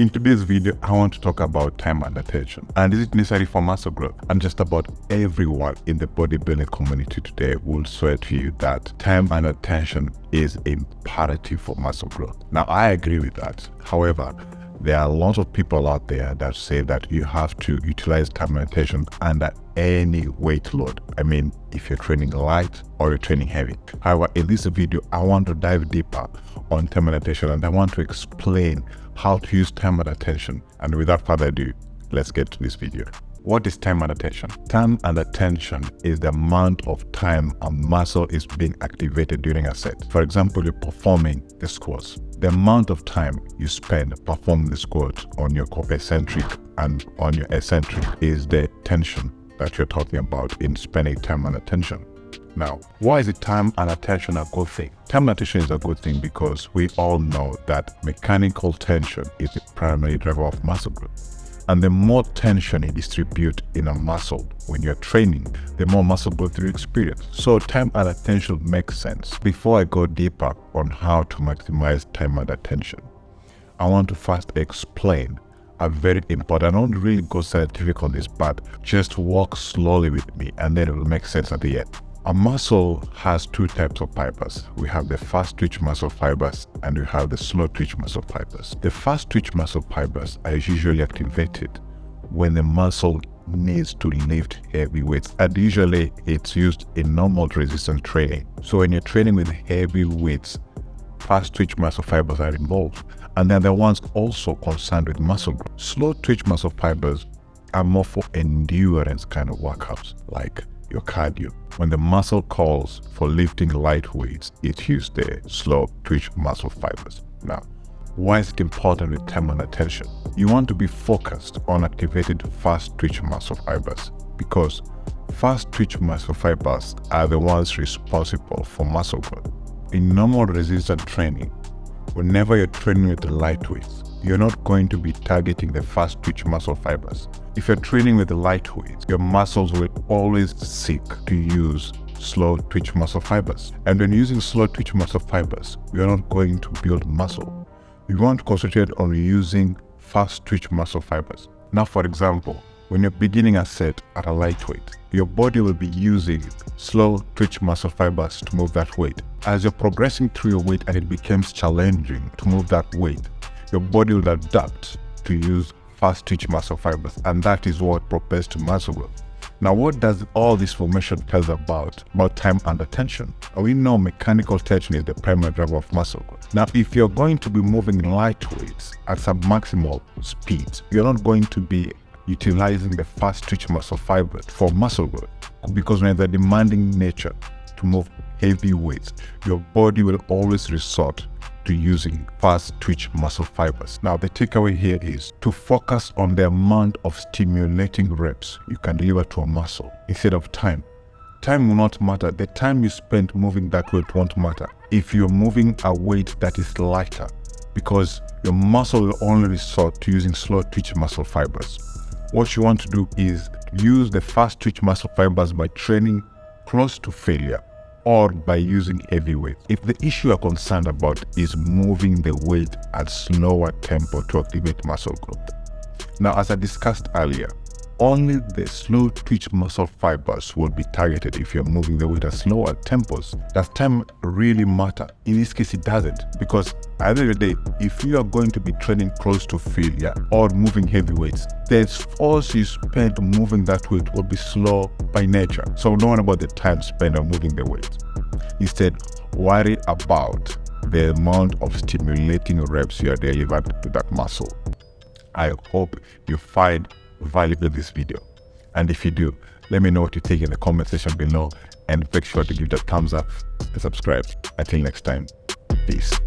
In today's video, I want to talk about time and attention. And is it necessary for muscle growth? And just about everyone in the bodybuilding community today will swear to you that time and attention is imperative for muscle growth. Now, I agree with that. However, there are a lot of people out there that say that you have to utilize time and attention under any weight load. I mean, if you're training light or you're training heavy. However, in this video, I want to dive deeper on time and attention, and I want to explain how to use time and attention. And without further ado, let's get to this video. What is time and attention? Time and attention is the amount of time a muscle is being activated during a set. For example, you're performing the squats. The amount of time you spend performing the squat on your concentric and on your eccentric is the tension that you're talking about in spending time and attention. Now, why is it time and attention a good thing? Time and attention is a good thing because we all know that mechanical tension is the primary driver of muscle growth. And the more tension you distribute in a muscle when you're training, the more muscle growth you experience. So time and attention makes sense. Before I go deeper on how to maximize time and attention, I want to first explain a very important, I don't really go scientific on this, but just walk slowly with me and then it will make sense at the end. A muscle has two types of fibers. We have the fast twitch muscle fibers and we have the slow twitch muscle fibers. The fast twitch muscle fibers are usually activated when the muscle needs to lift heavy weights, and usually it's used in normal resistance training. So when you're training with heavy weights, fast twitch muscle fibers are involved, and they're the ones also concerned with muscle growth. Slow twitch muscle fibers are more for endurance kind of workouts, like your cardio. When the muscle calls for lifting light weights, it uses the slow twitch muscle fibers. Now, why is it important with time and attention? You want to be focused on activated fast twitch muscle fibers because fast twitch muscle fibers are the ones responsible for muscle growth. In normal resistance training, whenever you're training with the light weights, you're not going to be targeting the fast twitch muscle fibers. If you're training with the light weights, your muscles will always seek to use slow twitch muscle fibers. And when using slow twitch muscle fibers, we are not going to build muscle. We want to concentrate on using fast twitch muscle fibers. Now, for example, when you're beginning a set at a light weight, your body will be using slow twitch muscle fibers to move that weight. As you're progressing through your weight and it becomes challenging to move that weight, your body will adapt to use fast twitch muscle fibers, and that is what propels to muscle growth. Now, what does all this information tell us about time and attention? We know mechanical tension is the primary driver of muscle growth. Now, if you're going to be moving light weights at submaximal speeds, you're not going to be utilizing the fast twitch muscle fibers for muscle growth, because when they're demanding nature to move heavy weights, your body will always resort to using fast twitch muscle fibers. Now, the takeaway here is to focus on the amount of stimulating reps you can deliver to a muscle instead of time. Time will not matter. The time you spend moving that weight won't matter if you're moving a weight that is lighter, because your muscle will only resort to using slow twitch muscle fibers. What you want to do is use the fast twitch muscle fibers by training close to failure or by using heavy weight. If the issue you're concerned about is moving the weight at slower tempo to activate muscle growth. Now, as I discussed earlier, only the slow twitch muscle fibers will be targeted if you're moving the weight at slower tempos. Does time really matter? In this case, it doesn't, because at the end of the day, if you are going to be training close to failure or moving heavy weights, the force you spend moving that weight will be slow by nature. So don't worry about the time spent on moving the weight. Instead, worry about the amount of stimulating reps you are delivering to that muscle. I hope you find value in this video, and if you do, let me know what you think in the comment section below, and make sure to give that thumbs up and subscribe. Until next time, peace.